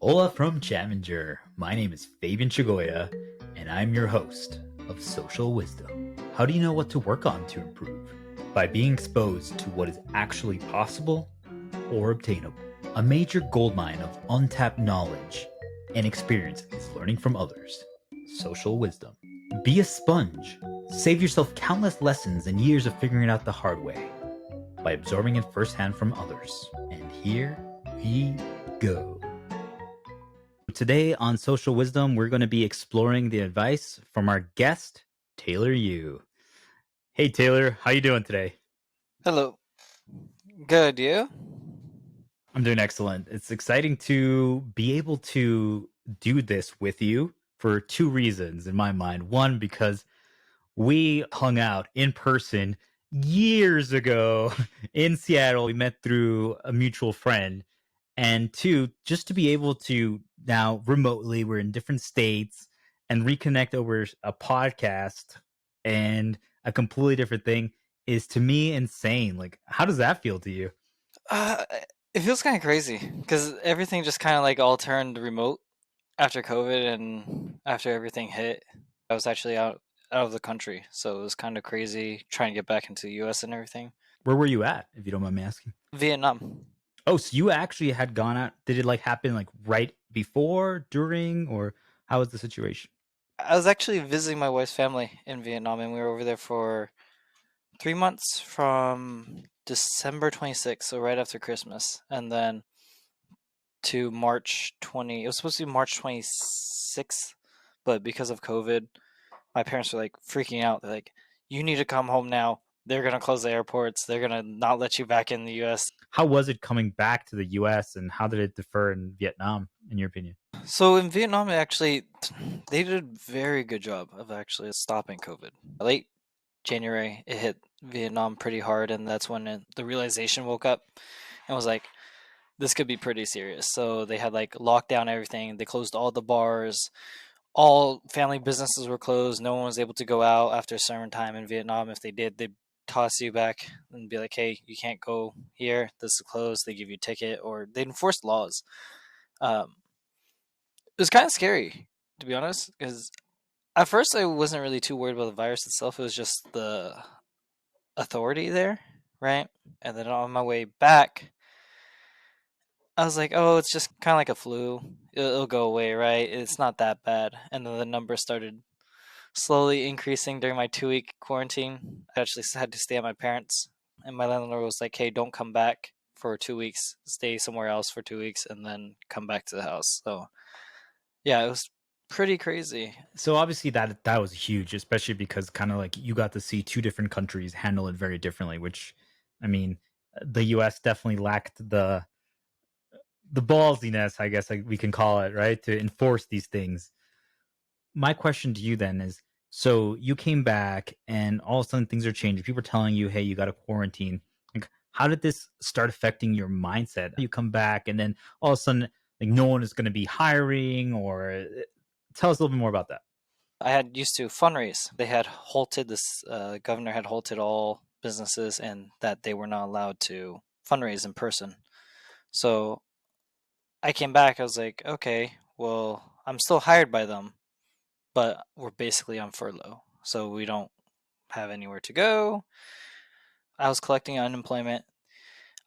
Hola from Chaminger. My name is Fabian Chagoya, and I'm your host of Social Wisdom. How do you know what to work on to improve? By being exposed to what is actually possible or obtainable. A major goldmine of untapped knowledge and experience is learning from others. Social Wisdom. Be a sponge. Save yourself countless lessons and years of figuring it out the hard way by absorbing it firsthand from others. And here we go. Today on Social Wisdom, we're going to be exploring the advice from our guest, Taylor Yu. Hey Taylor, how you doing today? Hello. Good, you? I'm doing excellent. It's exciting to be able to do this with you for two reasons in my mind. One, because we hung out in person years ago in Seattle. We met through a mutual friend. And two, just to be able to now remotely, we're in different states and reconnect over a podcast and a completely different thing is to me insane. Like, how does that feel to you? Uh, it feels kind of crazy because everything just kind of like all turned remote after COVID and after everything hit. I was actually out of the country, so it was kind of crazy trying to get back into the US and everything. Where were you at, if you don't mind me asking? Vietnam. Oh, so you actually had gone out. Did it like happen like right before, during, or how was the situation? I was actually visiting my wife's family in Vietnam, and we were over there for 3 months from December 26th, so right after Christmas, and then to March 20. It was supposed to be March 26th, but because of COVID, my parents were like freaking out. They're like, "You need to come home now. They're gonna close the airports. They're gonna not let you back in the U.S." How was it coming back to the US and how did it differ in Vietnam, in your opinion? So in Vietnam, actually, they did a very good job of actually stopping COVID. Late January, it hit Vietnam pretty hard, and that's when the realization woke up and was like, "This could be pretty serious." So they had like lockdown everything. They closed all the bars. All family businesses were closed. No one was able to go out after a certain time in Vietnam. If they did, they'd toss you back and be like, "Hey, you can't go here. This is closed." They give you a ticket, or they'd enforce laws. Um, it was kind of scary, to be honest, because at first I wasn't really too worried about the virus itself. It was just the authority there, right? And then on my way back, I was like, "Oh, it's just kind of like a flu. It'll go away, right? It's not that bad." And then the numbers started slowly increasing during my 2 week quarantine. I actually had to stay at my parents', and my landlord was like, "Hey, don't come back for 2 weeks. Stay somewhere else for 2 weeks, and then come back to the house." So yeah, it was pretty crazy. So obviously that was huge, especially because kind of like you got to see two different countries handle it very differently, which I mean, the US definitely lacked the ballsiness, I guess like we can call it, right, to enforce these things. My question to you then is, so you came back and all of a sudden things are changing. People are telling you, hey, you got to quarantine. Like, how did this start affecting your mindset? You come back and then all of a sudden, like, no one is going to be hiring, or tell us a little bit more about that. I had used to fundraise. They had halted this. Governor had halted all businesses, and that they were not allowed to fundraise in person. So I came back. I was like, okay, well, I'm still hired by them, but we're basically on furlough, so we don't have anywhere to go. I was collecting unemployment.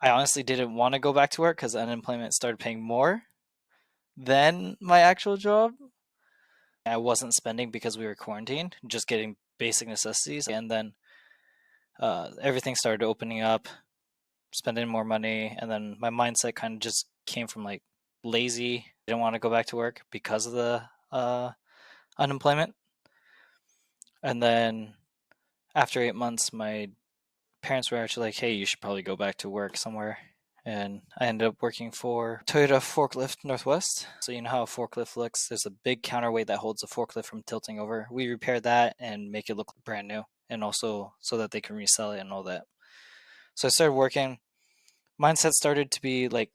I honestly didn't want to go back to work because unemployment started paying more than my actual job. I wasn't spending because we were quarantined, just getting basic necessities. And then everything started opening up, spending more money. And then my mindset kind of just came from like lazy. I didn't want to go back to work because of the unemployment. And then after 8 months, my parents were actually like, "Hey, you should probably go back to work somewhere." And I ended up working for Toyota Forklift Northwest. So you know how a forklift looks? There's a big counterweight that holds the forklift from tilting over. We repaired that and make it look brand new, and also so that they can resell it and all that. So I started working. Mindset started to be like,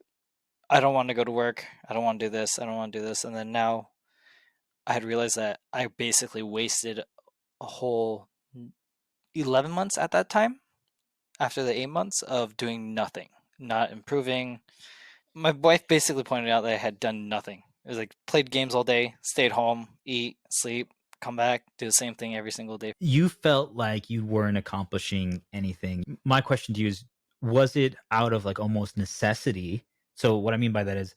I don't want to go to work. I don't want to do this. I don't want to do this. And then now I had realized that I basically wasted a whole 11 months at that time after the 8 months of doing nothing, not improving. My wife basically pointed out that I had done nothing It was like played games all day, stayed home, eat, sleep, come back, do the same thing every single day. You felt like you weren't accomplishing anything. My question to you is, was it out of like almost necessity? So what I mean by that is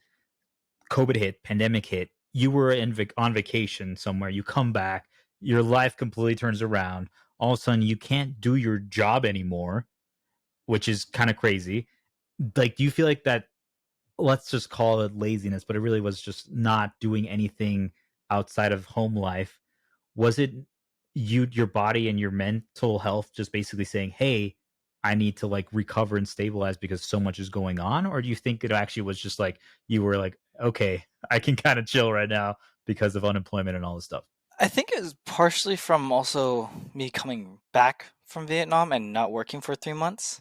COVID hit, pandemic hit, you were on vacation somewhere, you come back, your life completely turns around. All of a sudden, you can't do your job anymore, which is kind of crazy. Like, do you feel like that? Let's just call it laziness, but it really was just not doing anything outside of home life. Was it your body and your mental health just basically saying, "Hey, I need to like recover and stabilize because so much is going on," or do you think it actually was just like you were like, "Okay, I can kind of chill right now because of unemployment and all this stuff." I think it was partially from also me coming back from Vietnam and not working for 3 months.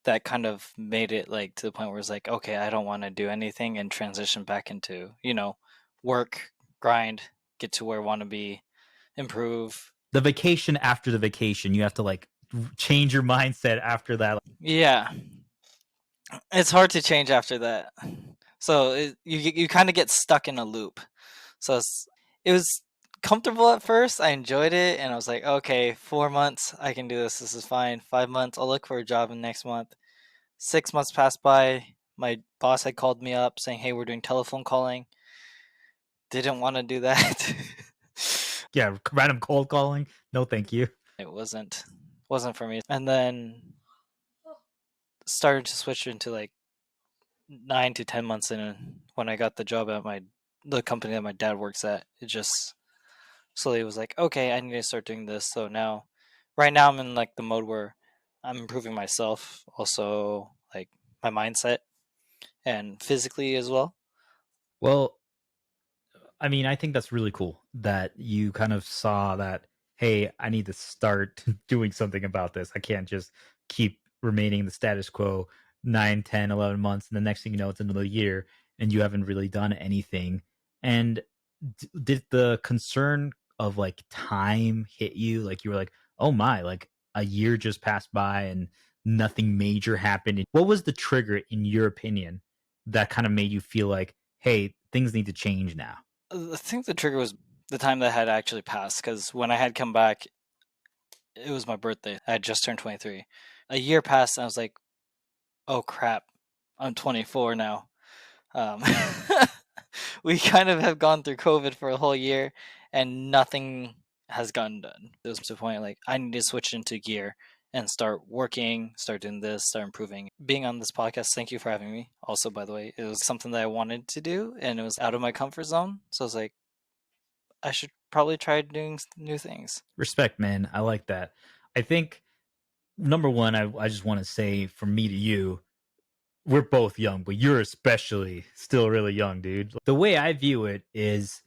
That kind of made it like to the point where it's like, okay, I don't want to do anything and transition back into, work, grind, get to where I want to be, improve. The vacation after the vacation, you have to like change your mindset after that. Yeah, it's hard to change after that. So you kind of get stuck in a loop. So it was comfortable at first. I enjoyed it, and I was like, okay, 4 months, I can do this. This is fine. 5 months, I'll look for a job in next month. 6 months passed by. My boss had called me up saying, "Hey, we're doing telephone calling." Didn't want to do that. Yeah, random cold calling. No, thank you. It wasn't for me. And then started to switch into like 9 to 10 months in. When I got the job at the company that my dad works at, it just slowly was like, okay, I need to start doing this. So now, right now, I'm in like the mode where I'm improving myself, also like my mindset and physically as well. Well, I mean, I think that's really cool that you kind of saw that, hey, I need to start doing something about this. I can't just keep remaining the status quo 9, 10, 11 months. And the next thing you know, it's another year and you haven't really done anything. And did the concern of like time hit you? Like you were like, oh my, like a year just passed by and nothing major happened. What was the trigger, in your opinion, that kind of made you feel like, hey, things need to change now? I think the trigger was the time that had actually passed because when I had come back, it was my birthday. I had just turned 23. A year passed, and I was like, oh crap, I'm 24 now. Um, we kind of have gone through COVID for a whole year, and nothing has gotten done. It was to the point like I need to switch into gear and start working, start doing this, start improving. Being on this podcast, thank you for having me. Also, by the way, it was something that I wanted to do, and it was out of my comfort zone. So I was like, I should probably try doing new things. Respect, man. I like that. I think number one, I just want to say from me to you, we're both young, but you're especially still really young, dude. The way I view it is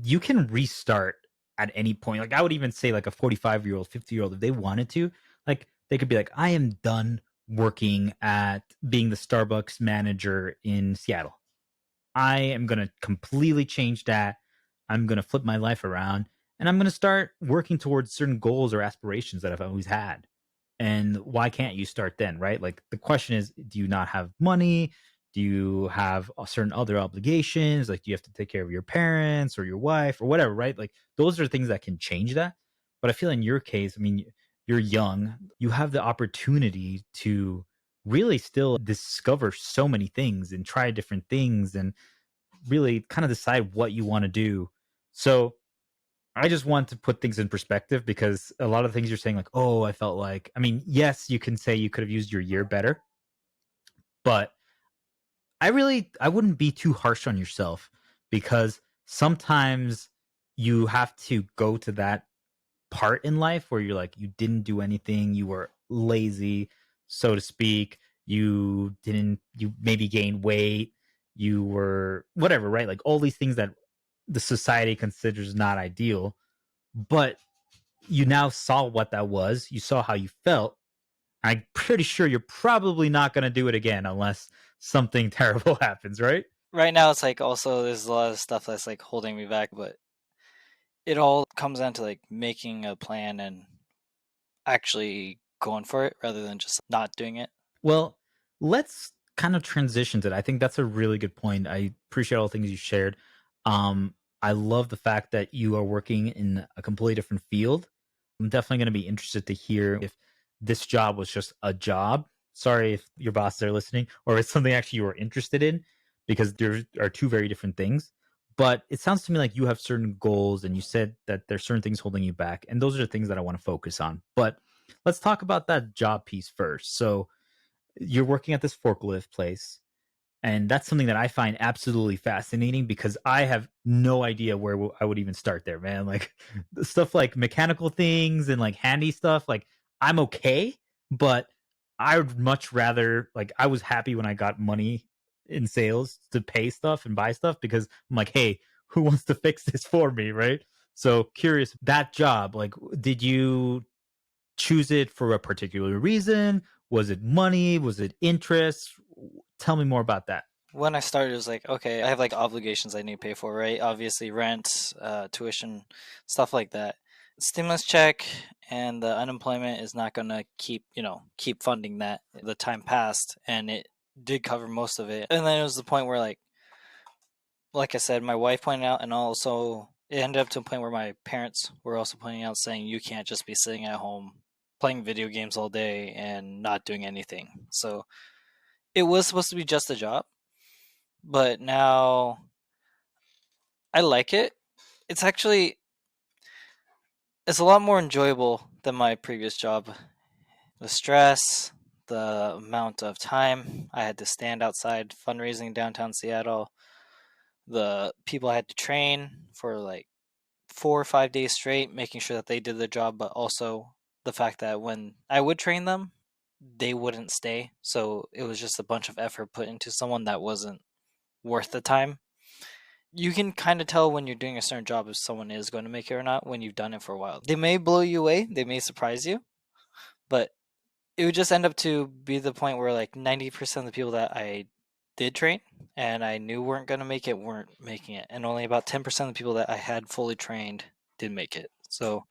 you can restart at any point. Like I would even say like a 45-year-old, 50-year-old, if they wanted to, like they could be like, I am done working at being the Starbucks manager in Seattle. I am going to completely change that. I'm going to flip my life around and I'm going to start working towards certain goals or aspirations that I've always had. And why can't you start then, right? Like the question is, do you not have money? Do you have certain other obligations? Like, do you have to take care of your parents or your wife or whatever, right? Like, those are things that can change that. But I feel in your case, I mean, you're young, you have the opportunity to really still discover so many things and try different things and really kind of decide what you want to do. So I just want to put things in perspective because a lot of things you're saying, like, oh, I felt like, I mean, yes, you can say you could have used your year better, but I wouldn't be too harsh on yourself because sometimes you have to go to that part in life where you're like, you didn't do anything, you were lazy, so to speak. You maybe gained weight, you were whatever, right? Like all these things that the society considers not ideal, but you now saw what that was. You saw how you felt. I'm pretty sure you're probably not going to do it again unless something terrible happens, right? Right now, it's like also there's a lot of stuff that's like holding me back, but it all comes down to like making a plan and actually going for it rather than just not doing it. Well, let's kind of transitions it. I think that's a really good point. I appreciate all the things you shared. Um, I love the fact that you are working in a completely different field. I'm definitely going to be interested to hear if this job was just a job. Sorry if your bosses are listening, or it's something actually you were interested in, because there are two very different things. But it sounds to me like you have certain goals, and you said that there's certain things holding you back, and those are the things that I want to focus on. But let's talk about that job piece first. So you're working at this forklift place, and that's something that I find absolutely fascinating because I have no idea where I would even start there, man. Like the stuff like mechanical things and like handy stuff, like I'm okay, but I would much rather, like, I was happy when I got money in sales to pay stuff and buy stuff because I'm like, hey, who wants to fix this for me, right? So curious, that job, like, did you choose it for a particular reason? Was it money? Was it interest? Tell me more about that. When I started, it was like, okay, I have like obligations I need to pay for, right? Obviously, rent, tuition, stuff like that. Stimulus check and the unemployment is not going to keep funding that. The time passed and it did cover most of it. And then it was the point where, like I said, my wife pointed out, and also it ended up to a point where my parents were also pointing out, saying you can't just be sitting at home playing video games all day and not doing anything. So it was supposed to be just a job, but now I like it. It's actually it's a lot more enjoyable than my previous job. The stress, the amount of time I had to stand outside fundraising downtown Seattle, the people I had to train for like 4 or 5 days straight, making sure that they did their job, but also the fact that when I would train them, they wouldn't stay. So it was just a bunch of effort put into someone that wasn't worth the time. You can kind of tell when you're doing a certain job if someone is going to make it or not when you've done it for a while. They may blow you away, they may surprise you, but it would just end up to be the point where like 90% of the people that I did train and I knew weren't going to make it weren't making it. And only about 10% of the people that I had fully trained did make it. So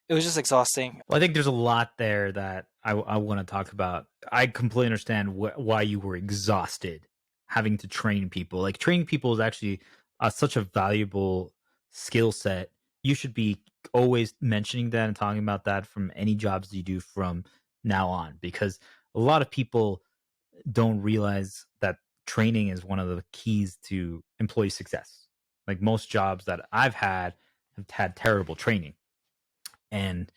it was just exhausting. Well, I think there's a lot there that I want to talk about. I completely understand why you were exhausted having to train people. Like, training people is actually such a valuable skill set. You should be always mentioning that and talking about that from any jobs you do from now on, because a lot of people don't realize that training is one of the keys to employee success. Like, most jobs that I've had have had terrible training, and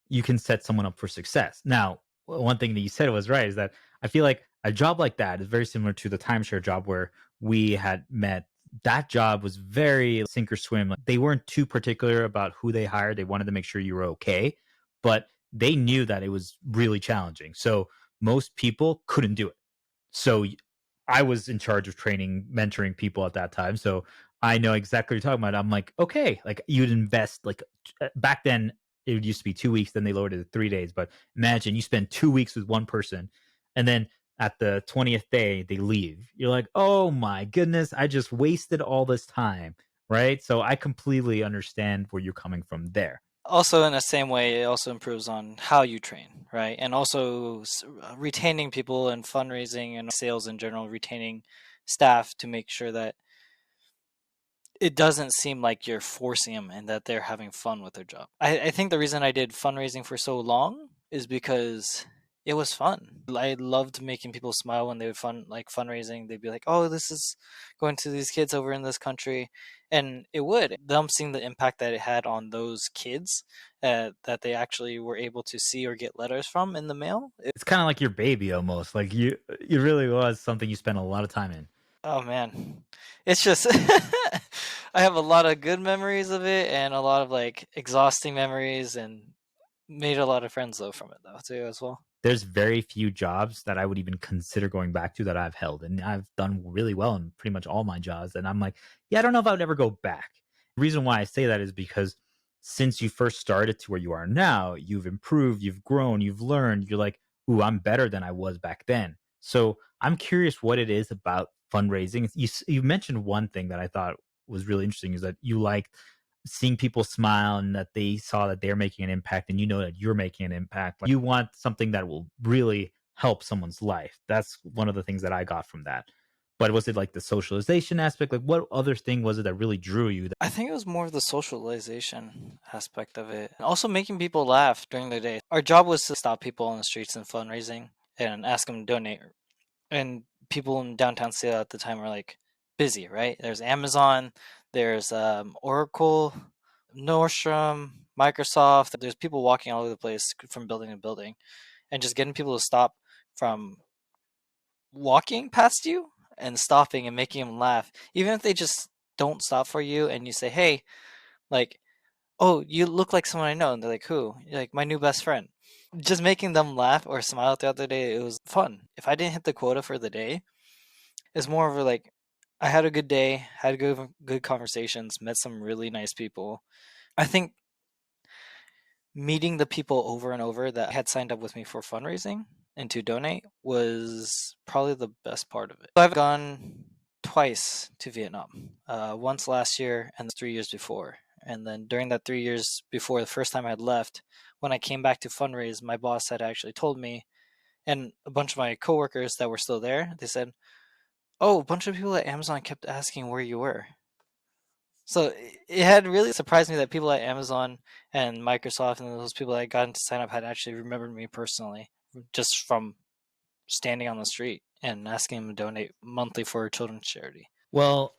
you can set someone up for success. Now, one thing that you said was right, is that I feel like a job like that is very similar to the timeshare job where we had met. That job was very sink or swim. Like, they weren't too particular about who they hired. They wanted to make sure you were okay, but they knew that it was really challenging. So most people couldn't do it. So I was in charge of training, mentoring people at that time. So I know exactly what you're talking about. I'm like, okay, like, you'd invest, like, back then it used to be 2 weeks, then they lowered it to 3 days. But imagine you spend 2 weeks with one person, and then at the 20th day they leave. You're like, oh my goodness, I just wasted all this time. Right. So I completely understand where you're coming from there. Also, in the same way, it also improves on how you train, right? And also retaining people and fundraising and sales in general, retaining staff to make sure that it doesn't seem like you're forcing them and that they're having fun with their job. I think the reason I did fundraising for so long is because it was fun. I loved making people smile when they would fundraising. They'd be like, "Oh, this is going to these kids over in this country," and it would. Them seeing the impact that it had on those kids, that they actually were able to see or get letters from in the mail. It's kind of like your baby almost. Like, it really was something you spent a lot of time in. Oh man, it's just I have a lot of good memories of it and a lot of like exhausting memories, and made a lot of friends though from it though too as well. There's very few jobs that I would even consider going back to that I've held. And I've done really well in pretty much all my jobs. And I'm like, yeah, I don't know if I would ever go back. The reason why I say that is because since you first started to where you are now, you've improved, you've grown, you've learned. You're like, ooh, I'm better than I was back then. So I'm curious what it is about fundraising. You mentioned one thing that I thought was really interesting, is that you liked seeing people smile and that they saw that they're making an impact, and you know that you're making an impact. Like, you want something that will really help someone's life. That's one of the things that I got from that. But was it like the socialization aspect? Like what other thing was it that really drew you? I think it was more of the socialization aspect of it. And also making people laugh during the day. Our job was to stop people on the streets and fundraising and ask them to donate. And people in downtown Seattle at the time were like busy, right? There's Amazon, there's Oracle, Nordstrom, Microsoft. There's people walking all over the place from building to building, and just getting people to stop from walking past you and stopping and making them laugh, even if they just don't stop for you, and you say, "Hey, like, oh, you look like someone I know," and they're like, "Who?" You're like, "My new best friend." Just making them laugh or smile throughout the day, it was fun. If I didn't hit the quota for the day, it's more of a like, I had a good day, had good conversations, met some really nice people. I think meeting the people over and over that had signed up with me for fundraising and to donate was probably the best part of it. I've gone twice to Vietnam, once last year and 3 years before. And then during that 3 years before the first time I had left, when I came back to fundraise, my boss had actually told me, and a bunch of my coworkers that were still there, they said, "Oh, a bunch of people at Amazon kept asking where you were." So it had really surprised me that people at Amazon and Microsoft and those people that I got to sign up had actually remembered me personally, just from standing on the street and asking them to donate monthly for a children's charity. Well,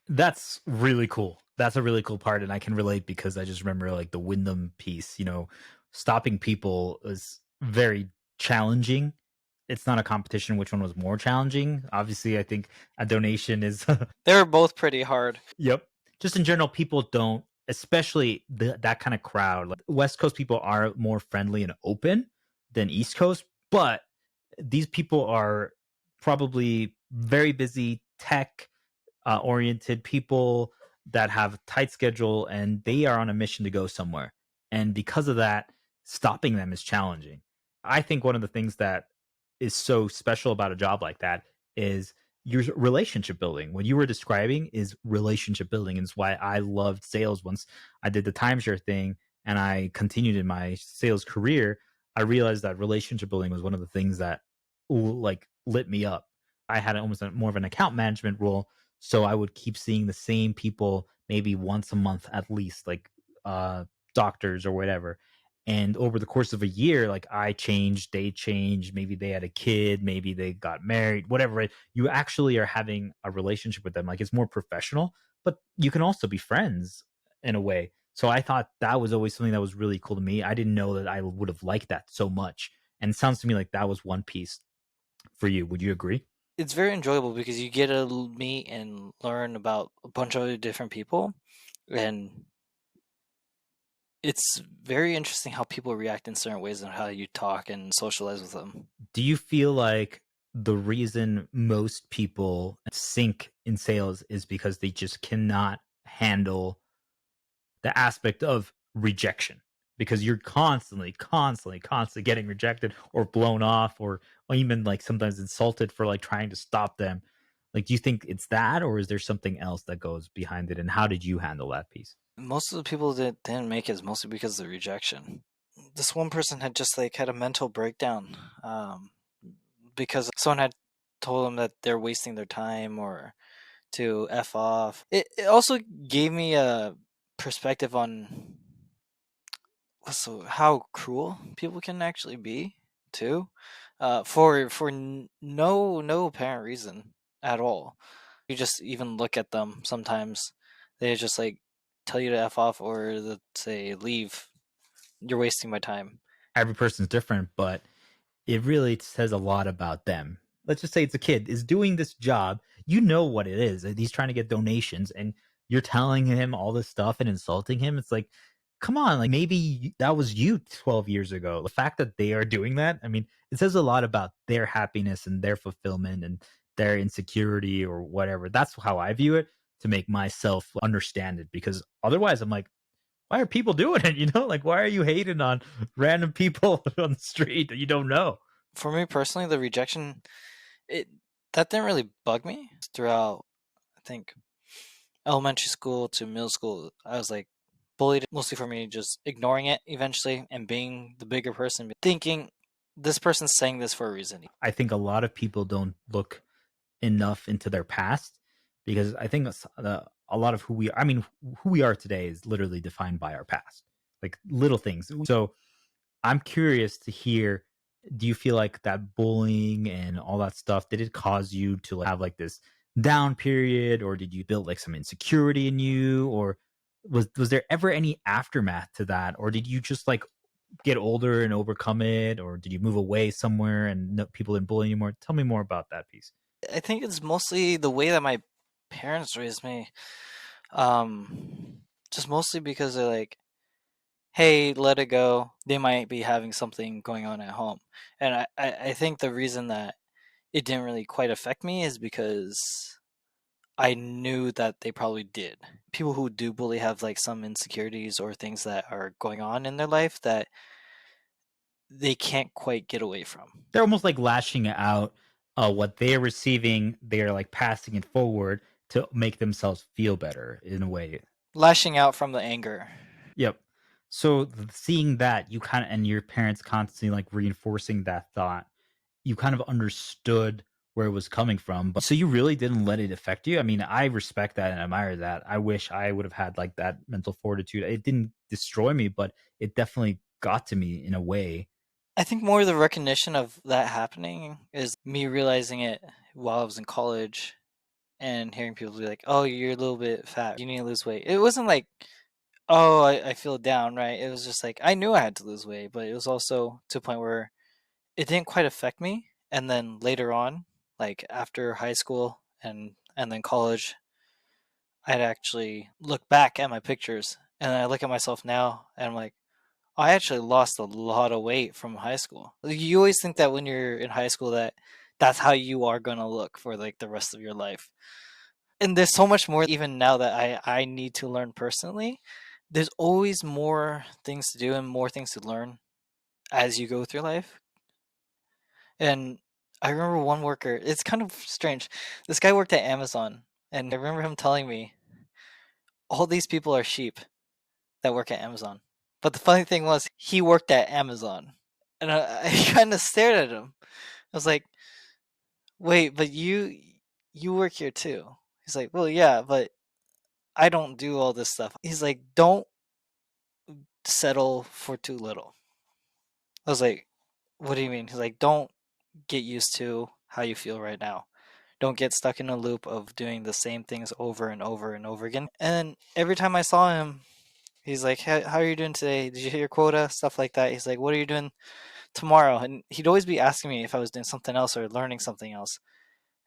that's really cool. That's a really cool part, and I can relate because I just remember like the Wyndham piece. Stopping people is very challenging. It's not a competition which one was more challenging. Obviously, I think a donation is They were both pretty hard. yep. Just in general, people don't, especially that kind of crowd. Like West Coast people are more friendly and open than East Coast, but these people are probably very busy tech oriented people that have a tight schedule and they are on a mission to go somewhere. And because of that, stopping them is challenging. I think one of the things that is so special about a job like that is your relationship building. What you were describing is relationship building. And it's why I loved sales. Once I did the timeshare thing and I continued in my sales career, I realized that relationship building was one of the things that like lit me up. I had almost more of an account management role, so I would keep seeing the same people maybe once a month at least, like doctors or whatever. And over the course of a year, like I changed, they changed, maybe they had a kid, maybe they got married, whatever. Right? You actually are having a relationship with them. Like it's more professional, but you can also be friends in a way. So I thought that was always something that was really cool to me. I didn't know that I would have liked that so much. And it sounds to me like that was one piece for you. Would you agree? It's very enjoyable because you get to meet and learn about a bunch of other different people, and it's very interesting how people react in certain ways and how you talk and socialize with them. Do you feel like the reason most people sink in sales is because they just cannot handle the aspect of rejection? Because you're constantly getting rejected or blown off or even like sometimes insulted for like trying to stop them. Like, do you think it's that or is there something else that goes behind it? And how did you handle that piece? Most of the people that didn't make it is mostly because of the rejection. This one person had just like had a mental breakdown, because someone had told them that they're wasting their time or to F off. It also gave me a perspective on how cruel people can actually be too, for no apparent reason at all. You just even look at them sometimes, they just like tell you to F off or say leave. You're wasting my time. Every person's different, but it really says a lot about them. Let's just say it's a kid is doing this job. You know what it is. He's trying to get donations, and you're telling him all this stuff and insulting him. It's like, come on, like maybe that was you 12 years ago. The fact that they are doing that, I mean, it says a lot about their happiness and their fulfillment and their insecurity or whatever. That's how I view it to make myself understand it. Because otherwise, I'm like, why are people doing it? Like why are you hating on random people on the street that you don't know? For me personally, the rejection, it that didn't really bug me throughout. I think elementary school to middle school, I was like bullied mostly for me just ignoring it eventually and being the bigger person, thinking this person's saying this for a reason. I think a lot of people don't look enough into their past because I think a lot of who we are today is literally defined by our past, like little things. So I'm curious to hear, do you feel like that bullying and all that stuff, did it cause you to like, have like this down period, or did you build like some insecurity in you, or was there ever any aftermath to that, or did you just like get older and overcome it, or did you move away somewhere and people didn't bully you anymore? Tell me more about that piece. I think it's mostly the way that my parents raised me. Um, just mostly because they're like, hey, let it go. They might be having something going on at home. And I think the reason that it didn't really quite affect me is because I knew that they probably did. People who do bully have like some insecurities or things that are going on in their life that they can't quite get away from. They're almost like lashing out what they're receiving, they're like passing it forward to make themselves feel better in a way. Lashing out from the anger. Yep. So seeing that, you kind of, and your parents constantly like reinforcing that thought, you kind of understood where it was coming from. But so you really didn't let it affect you. I mean, I respect that and admire that. I wish I would have had like that mental fortitude. It didn't destroy me, but it definitely got to me in a way. I think more the recognition of that happening is me realizing it while I was in college and hearing people be like, "Oh, you're a little bit fat. You need to lose weight." It wasn't like, "Oh, I feel down," right? It was just like I knew I had to lose weight, but it was also to a point where it didn't quite affect me. And then later on, like after high school and then college, I'd actually look back at my pictures and I look at myself now and I'm like, I actually lost a lot of weight from high school. You always think that when you're in high school that that's how you are going to look for like the rest of your life. And there's so much more even now that I need to learn personally. There's always more things to do and more things to learn as you go through life. And I remember one worker, it's kind of strange. This guy worked at Amazon and I remember him telling me all these people are sheep that work at Amazon. But the funny thing was he worked at Amazon. And I kind of stared at him. I was like, "Wait, but you work here too." He's like, "Well, yeah, but I don't do all this stuff." He's like, "Don't settle for too little." I was like, "What do you mean?" He's like, "Don't get used to how you feel right now. Don't get stuck in a loop of doing the same things over and over and over again." And every time I saw him, he's like, how are you doing today? Did you hit your quota? Stuff like that. He's like, what are you doing tomorrow? And he'd always be asking me if I was doing something else or learning something else.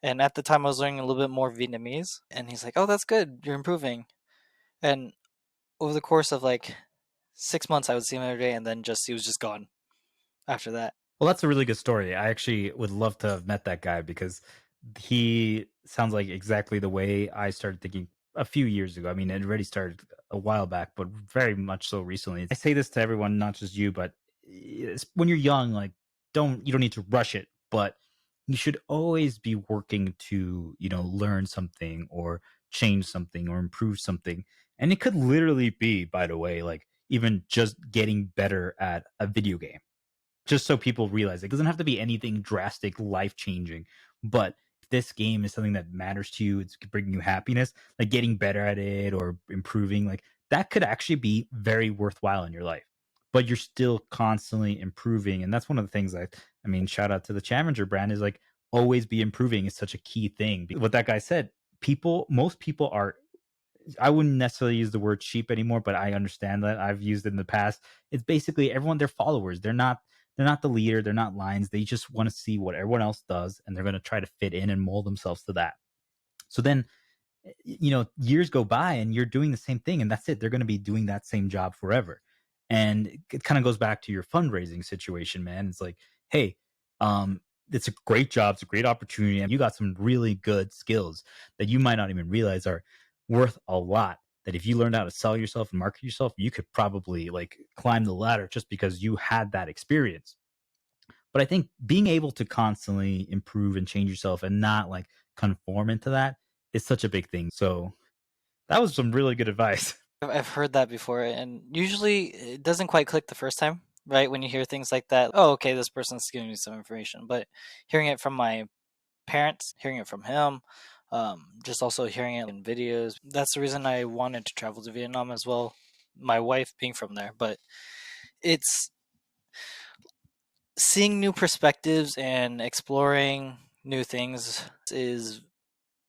And at the time, I was learning a little bit more Vietnamese. And he's like, oh, that's good. You're improving. And over the course of like 6 months, I would see him every day. And then just he was just gone after that. Well, that's a really good story. I actually would love to have met that guy because he sounds like exactly the way I started thinking a few years ago. I mean, it already started a while back, but very much so recently. I say this to everyone, not just you, but when you're young, like you don't need to rush it, but you should always be working to, learn something or change something or improve something. And it could literally be, by the way, like even just getting better at a video game, just so people realize it doesn't have to be anything drastic, life changing. But if this game is something that matters to you, it's bringing you happiness, like getting better at it or improving, like that could actually be very worthwhile in your life. But you're still constantly improving. And that's one of the things that, I mean, shout out to the Chaminger brand, is like always be improving is such a key thing. What that guy said, most people are, I wouldn't necessarily use the word cheap anymore, but I understand that. I've used it in the past. It's basically everyone, they're followers. They're not the leader, they're not lions. They just want to see what everyone else does and they're going to try to fit in and mold themselves to that. So then, years go by and you're doing the same thing and that's it. They're going to be doing that same job forever. And it kind of goes back to your fundraising situation, man. It's like, hey, it's a great job, it's a great opportunity, and you got some really good skills that you might not even realize are worth a lot. That if you learned how to sell yourself and market yourself, you could probably like climb the ladder just because you had that experience. But I think being able to constantly improve and change yourself and not like conform into that is such a big thing. So that was some really good advice. I've heard that before, and usually it doesn't quite click the first time. right? When you hear things like that, oh, okay, this person's giving me some information. But hearing it from my parents, hearing it from him, just also hearing it in videos. That's the reason I wanted to travel to Vietnam as well. My wife being from there, but it's seeing new perspectives and exploring new things is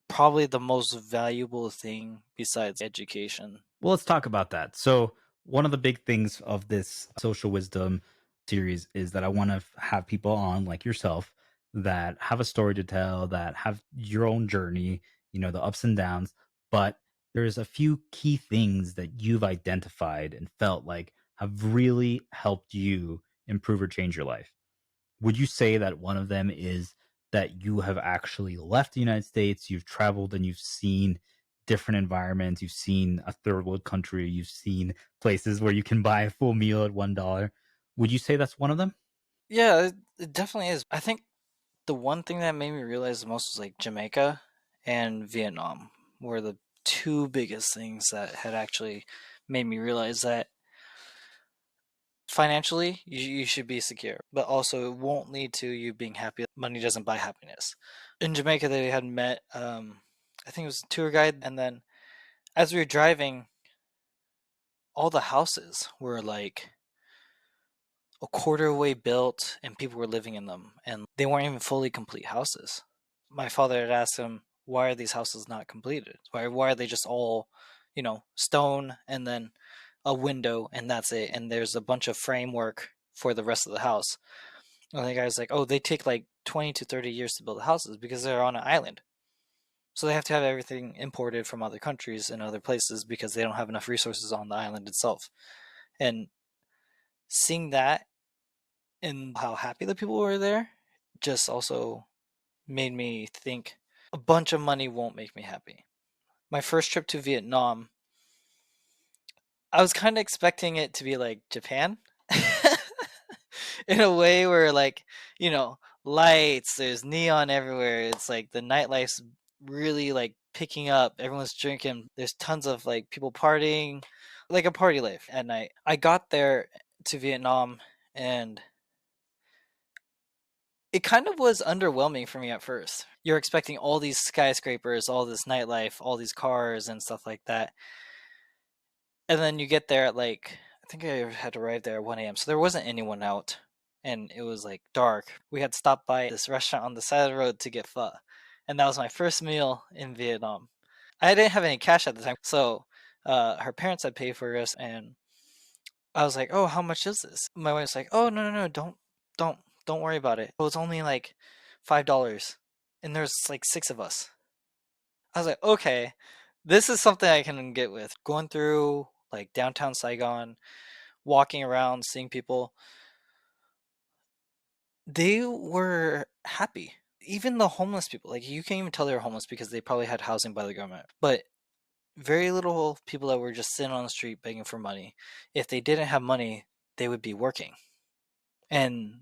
probably the most valuable thing besides education. Well, let's talk about that. So, one of the big things of this social wisdom series is that I want to have people on like yourself that have a story to tell, that have your own journey, the ups and downs. But there's a few key things that you've identified and felt like have really helped you improve or change your life. Would you say that one of them is that you have actually left the United States, you've traveled and you've seen different environments, you've seen a third world country, you've seen places where you can buy a full meal at $1? Would you say that's one of them? Yeah, it definitely is. I think the one thing that made me realize the most was like Jamaica and Vietnam were the two biggest things that had actually made me realize that financially you should be secure, but also it won't lead to you being happy. Money doesn't buy happiness. In Jamaica, they had met, I think it was a tour guide, and then as we were driving, all the houses were like a quarter way built and people were living in them and they weren't even fully complete houses. My father had asked him, why are these houses not completed? Why are they just all, stone and then a window and that's it? And there's a bunch of framework for the rest of the house. And the guy's like, oh, they take like 20 to 30 years to build houses because they're on an island. So they have to have everything imported from other countries and other places because they don't have enough resources on the island itself. And seeing that and how happy the people were there just also made me think a bunch of money won't make me happy. My first trip to Vietnam, I was kind of expecting it to be like Japan in a way where, like, lights, there's neon everywhere. It's like the nightlife's really like picking up. Everyone's drinking. There's tons of like people partying, like a party life at night. I got there to Vietnam and it kind of was underwhelming for me at first. You're expecting all these skyscrapers, all this nightlife, all these cars and stuff like that. And then you get there at like, I think I had arrived there at 1 a.m. So there wasn't anyone out and it was like dark. We had stopped by this restaurant on the side of the road to get pho. And that was my first meal in Vietnam. I didn't have any cash at the time. So her parents had paid for us and I was like, "Oh, how much is this?" My wife's like, "Oh, no, no, no, don't, don't worry about it. Oh, it's only like $5, and there's like six of us." I was like, "Okay, this is something I can get with." Going through like downtown Saigon, walking around, seeing people, they were happy. Even the homeless people, like you can't even tell they were homeless because they probably had housing by the government. But very little people that were just sitting on the street begging for money. If they didn't have money, they would be working. And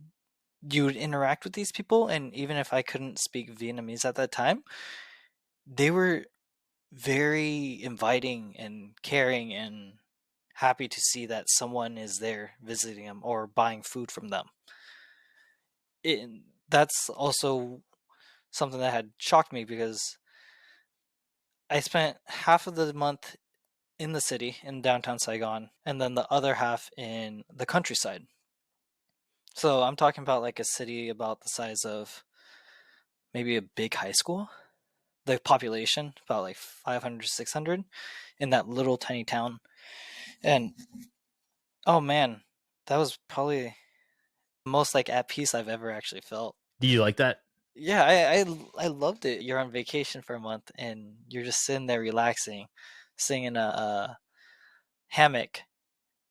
you would interact with these people, and even if I couldn't speak Vietnamese at that time, they were very inviting and caring and happy to see that someone is there visiting them or buying food from them. It, that's also something that had shocked me because I spent half of the month in the city in downtown Saigon and then the other half in the countryside. So I'm talking about like a city about the size of maybe a big high school. The population about like 500 600 in that little tiny town. And oh man, that was probably the most like at peace I've ever actually felt. Do you like that? Yeah, I loved it. You're on vacation for a month and you're just sitting there relaxing, sitting in a hammock,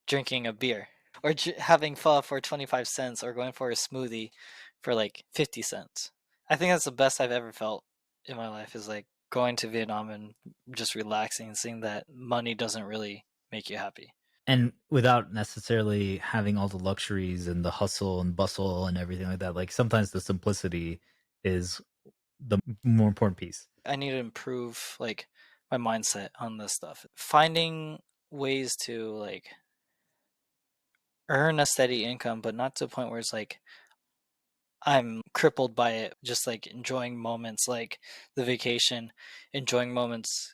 drinking a beer, or having pho for 25 cents, or going for a smoothie for like 50 cents. I think that's the best I've ever felt in my life, is like going to Vietnam and just relaxing and seeing that money doesn't really make you happy. And without necessarily having all the luxuries and the hustle and bustle and everything like that, like sometimes the simplicity is the more important piece. I need to improve like my mindset on this stuff. Finding ways to like earn a steady income, but not to a point where it's like I'm crippled by it, just like enjoying moments like the vacation, enjoying moments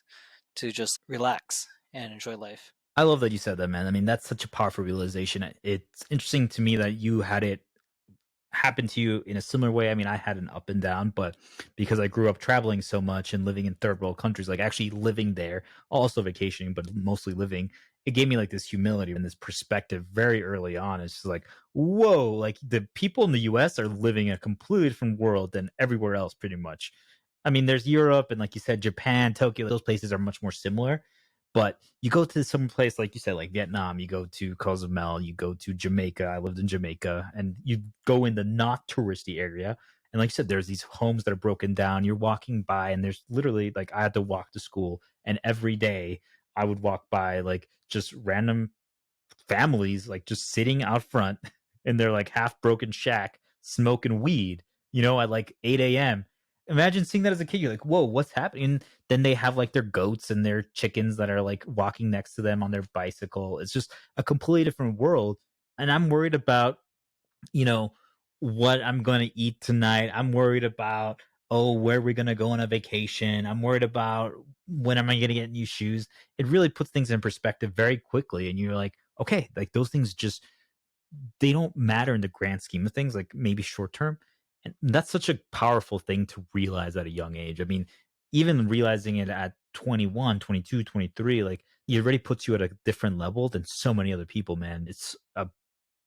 to just relax and enjoy life. I love that you said that, man. I mean, that's such a powerful realization. It's interesting to me that you had it happened to you in a similar way. I mean, I had an up and down, but because I grew up traveling so much and living in third world countries, like actually living there, also vacationing, but mostly living, it gave me like this humility and this perspective very early on. It's just like, whoa, like the people in the US are living a completely different world than everywhere else, pretty much. I mean, there's Europe and like you said, Japan, Tokyo, those places are much more similar. But you go to some place like you said, like Vietnam, you go to Cozumel, you go to Jamaica. I lived in Jamaica, and you go in the not touristy area. And like you said, there's these homes that are broken down. You're walking by, and there's literally like I had to walk to school, and every day I would walk by like just random families like just sitting out front in their like half broken shack smoking weed, at like 8 a.m. Imagine seeing that as a kid. You're like, whoa, what's happening? And then they have like their goats and their chickens that are like walking next to them on their bicycle. It's just a completely different world. And I'm worried about you know, what I'm going to eat tonight. I'm worried about, oh, where we're going to go on a vacation. I'm worried about when am I going to get new shoes. It really puts things in perspective very quickly. And you're like, okay, like those things just, they don't matter in the grand scheme of things, like maybe short term. And that's such a powerful thing to realize at a young age. I mean, even realizing it at 21, 22, 23, like it already puts you at a different level than so many other people, man. It's a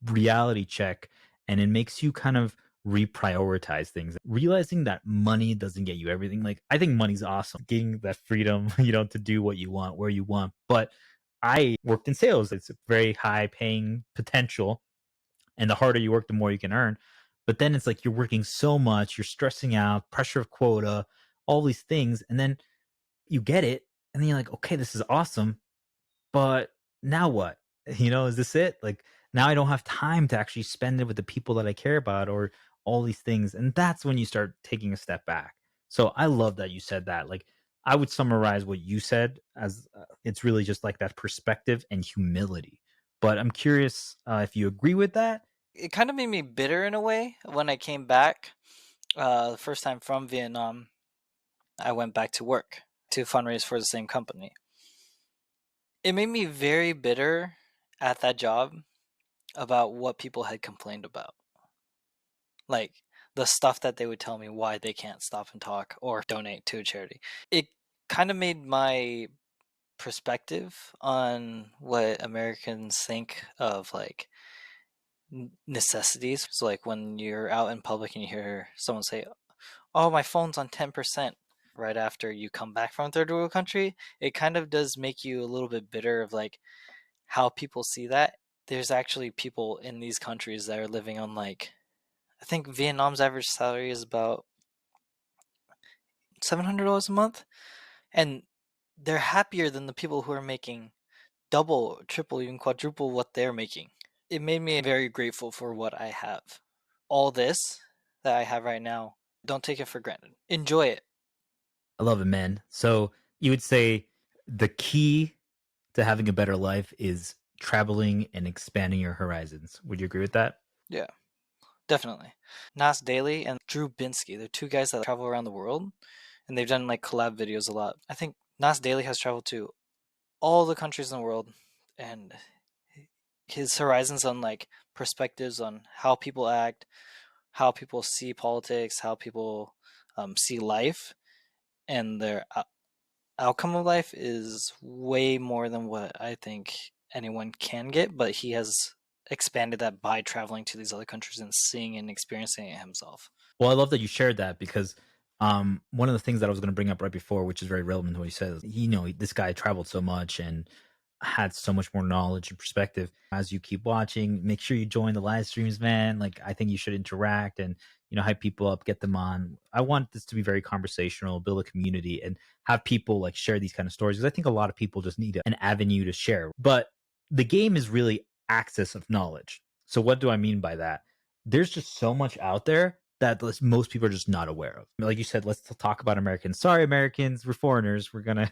reality check and it makes you kind of reprioritize things realizing that money doesn't get you everything. Like I think money's awesome, getting that freedom to do what you want where you want, but I worked in sales. It's a very high paying potential, and the harder you work the more you can earn. But then it's like you're working so much, you're stressing out, pressure of quota, all these things, and then you get it, and then you're like, okay, this is awesome, but now what? Is this it? Like now I don't have time to actually spend it with the people that I care about or all these things. And that's when you start taking a step back. So I love that you said that. Like I would summarize what you said as it's really just like that perspective and humility. But I'm curious if you agree with that. It kind of made me bitter in a way when I came back. The first time from Vietnam, I went back to work to fundraise for the same company. It made me very bitter at that job about what people had complained about. Like the stuff that they would tell me why they can't stop and talk or donate to a charity. It kind of made my perspective on what Americans think of like necessities. So like when you're out in public and you hear someone say, "Oh, my phone's on 10%" right after you come back from a third world country, it kind of does make you a little bit bitter of like how people see that. There's actually people in these countries that are living on like I think Vietnam's average salary is about $700 a month, and they're happier than the people who are making double, triple, even quadruple what they're making. It made me very grateful for what I have. All this that I have right now, don't take it for granted. Enjoy it. I love it, man. So you would say the key to having a better life is traveling and expanding your horizons. Would you agree with that? Yeah, definitely. Nas Daily and Drew Binsky, they're two guys that travel around the world and they've done like collab videos a lot. I think Nas Daily has traveled to all the countries in the world, and his horizons on like perspectives on how people act, how people see politics, how people see life, and their outcome of life is way more than what I think anyone can get. But he has expanded that by traveling to these other countries and seeing and experiencing it himself. Well, I love that you shared that because one of the things that I was going to bring up right before, which is very relevant to what you said, is, this guy traveled so much and had so much more knowledge and perspective. As you keep watching, make sure you join the live streams, man. Like I think you should interact and hype people up, get them on. I want this to be very conversational, build a community, and have people like share these kind of stories because I think a lot of people just need an avenue to share. But the game is really access of knowledge. So what do I mean by that? There's just so much out there that most people are just not aware of. Like you said, let's talk about Americans. Sorry, Americans, we're foreigners. We're gonna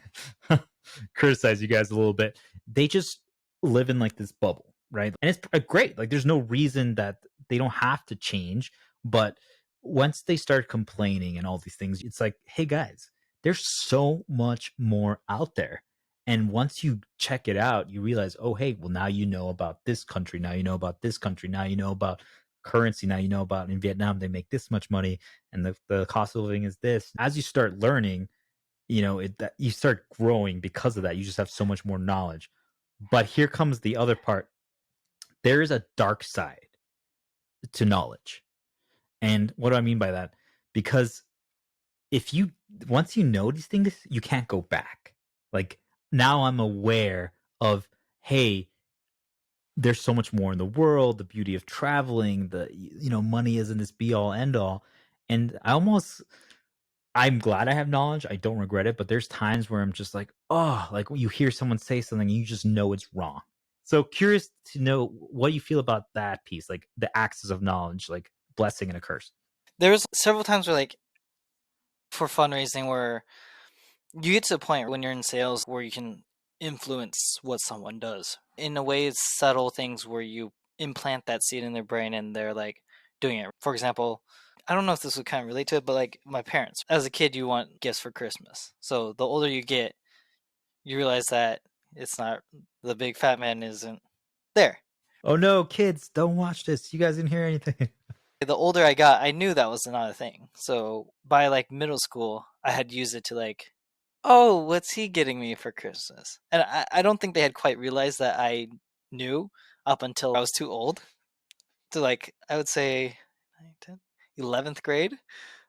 criticize you guys a little bit. They just live in like this bubble. right? And it's great. Like there's no reason that they don't have to change, but once they start complaining and all these things, it's like, hey guys, there's so much more out there. And once you check it out, you realize, oh, hey, well, now you know about this country. Now you know about this country. Now you know about currency. Now you know about in Vietnam, they make this much money and the cost of living is this. As you start learning, that you start growing because of that. You just have so much more knowledge. But here comes the other part. There is a dark side to knowledge. And what do I mean by that? Because if you once you know these things, you can't go back. Like now I'm aware of, hey, there's so much more in the world, the beauty of traveling, money isn't this be all end all. And I'm glad I have knowledge. I don't regret it, but there's times where I'm just like, oh, like when you hear someone say something, you just know it's wrong. So curious to know what you feel about that piece, like the axis of knowledge, like blessing and a curse. There was several times where, like, for fundraising, where you get to a point when you're in sales where you can influence what someone does. In a way, it's subtle things where you implant that seed in their brain and they're like doing it. For example, I don't know if this would kind of relate to it, but like my parents, as a kid, you want gifts for Christmas. So the older you get, you realize that it's not, the big fat man isn't there. Oh no, kids, don't watch this. You guys didn't hear anything. The older I got, I knew that was not a thing. So by like middle school, I had used it to like, oh, what's he getting me for Christmas? And I don't think they had quite realized that I knew up until I was too old to, like, I would say 11th grade.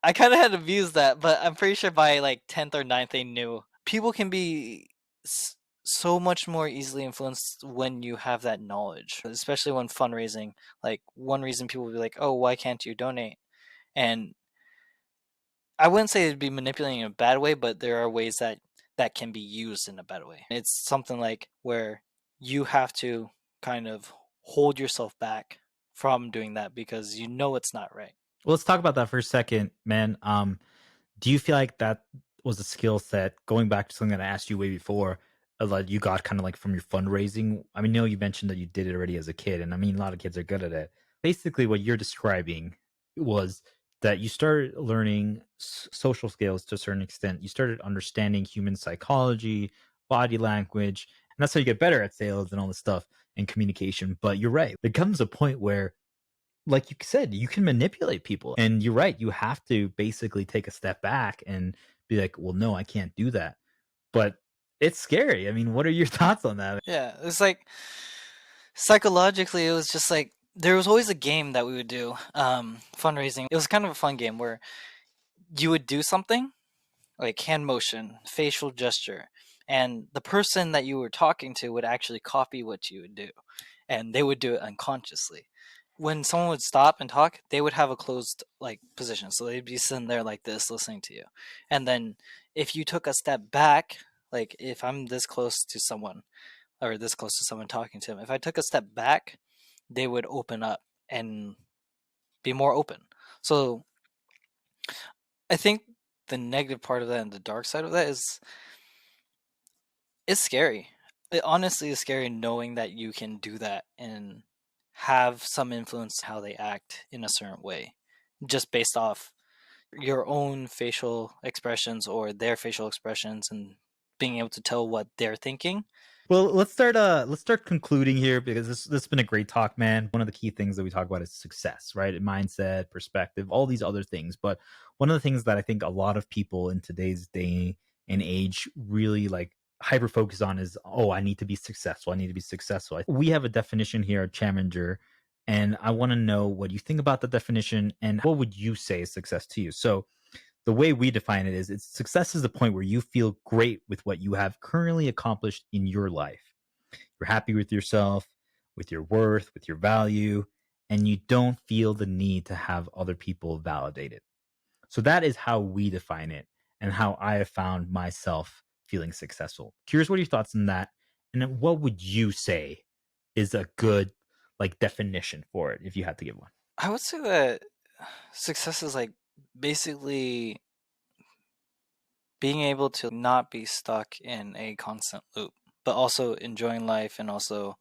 I kind of had abused that, but I'm pretty sure by like 10th or ninth they knew. People can be so much more easily influenced when you have that knowledge, especially when fundraising. Like, one reason people will be like, oh, why can't you donate? And I wouldn't say it'd be manipulating in a bad way, but there are ways that can be used in a bad way. It's something like where you have to kind of hold yourself back from doing that because you know it's not right. Well, let's talk about that for a second, man. Do you feel like that was a skill set going back to something that I asked you way before, like you got kind of like from your fundraising? I mean, you mentioned that you did it already as a kid, and I mean, a lot of kids are good at it. Basically, what you're describing was that you started learning social skills to a certain extent. You started understanding human psychology, body language, and that's how you get better at sales and all this stuff and communication. But you're right. There comes a point where, like you said, you can manipulate people. And you're right. You have to basically take a step back and be like, well, no, I can't do that. But it's scary. I mean, what are your thoughts on that? Yeah, it's like psychologically, it was just like there was always a game that we would do, fundraising. It was kind of a fun game where you would do something like hand motion, facial gesture, and the person that you were talking to would actually copy what you would do, and they would do it unconsciously. When someone would stop and talk, they would have a closed like position, so they'd be sitting there like this, listening to you. And then if you took a step back, like if I'm this close to someone or this close to someone talking to them, if I took a step back, they would open up and be more open. So I think the negative part of that and the dark side of that is it's scary. It honestly is scary knowing that you can do that and have some influence how they act in a certain way just based off your own facial expressions or their facial expressions and being able to tell what they're thinking. Well, let's start concluding here because this has been a great talk, man. One of the key things that we talk about is success, right? Mindset, perspective, all these other things. But one of the things that I think a lot of people in today's day and age really like hyper focus on is, oh, I need to be successful. I need to be successful. We have a definition here at Chaminger, and I want to know what you think about the definition and what would you say is success to you. So the way we define it is, it's success is the point where you feel great with what you have currently accomplished in your life. You're happy with yourself, with your worth, with your value, and you don't feel the need to have other people validate it. So that is how we define it and how I have found myself feeling successful. Curious, what are your thoughts on that? And then what would you say is a good like definition for it if you had to give one? I would say that success is like basically being able to not be stuck in a constant loop, but also enjoying life and also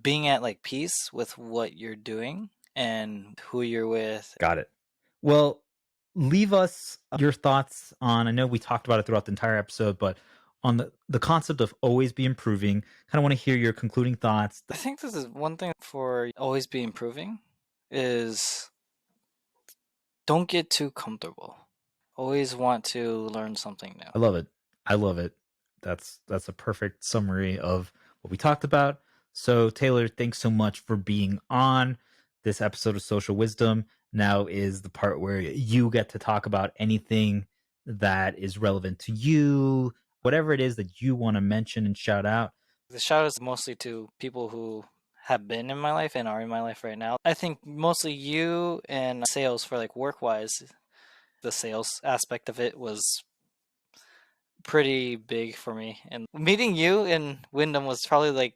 being at like peace with what you're doing and who you're with. Got it. Well, leave us your thoughts on, I know we talked about it throughout the entire episode, but on the concept of always be improving. Kind of want to hear your concluding thoughts. I think this is one thing for always be improving is don't get too comfortable. Always want to learn something I new. love it. I love it. That's a perfect summary of what we talked about. So Taylor, thanks so much for being on this episode of Social Wisdom. Now is the part where you get to talk about anything that is relevant to you, whatever it is that you want to mention and shout out. The shout is mostly to people who have been in my life and are in my life right now. I think mostly you and sales for like work wise, the sales aspect of it was pretty big for me. And meeting you in Wyndham was probably like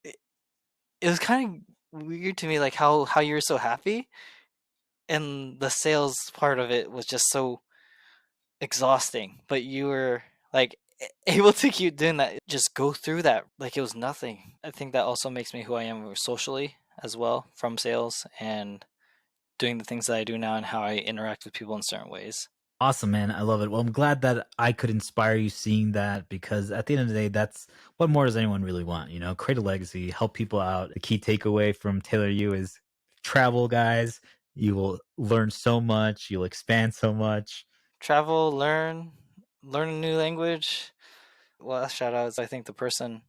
it was kind of weird to me, like how you were so happy, and the sales part of it was just so exhausting. But you were like able to keep doing that, just go through that like it was nothing. I think that also makes me who I am socially as well from sales and doing the things that I do now and how I interact with people in certain ways. Awesome, man. I love it. Well, I'm glad that I could inspire you seeing that, because at the end of the day, that's what more does anyone really want? You know, create a legacy, help people out. The key takeaway from Taylor You is travel, guys. You will learn so much. You'll expand so much. Travel, learn a new language. Well, shout out is I think the person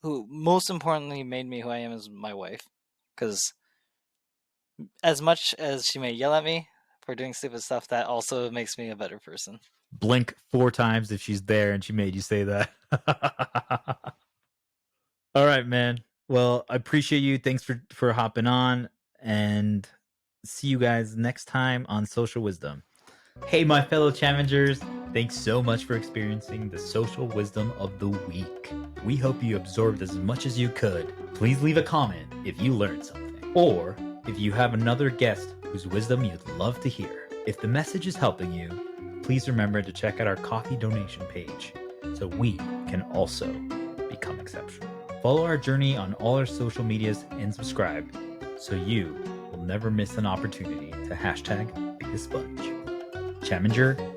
who most importantly made me who I am is my wife. Because as much as she may yell at me for doing stupid stuff, that also makes me a better person. Blink 4 times if she's there and she made you say that. All right, man. Well, I appreciate you. Thanks for hopping on, and see you guys next time on Social Wisdom. Hey, my fellow Chamingers, thanks so much for experiencing the social wisdom of the week. We hope you absorbed as much as you could. Please leave a comment if you learned something, or if you have another guest whose wisdom you'd love to hear. If the message is helping you, please remember to check out our coffee donation page so we can also become exceptional. Follow our journey on all our social medias and subscribe so you will never miss an opportunity to hashtag be a sponge. Chaminger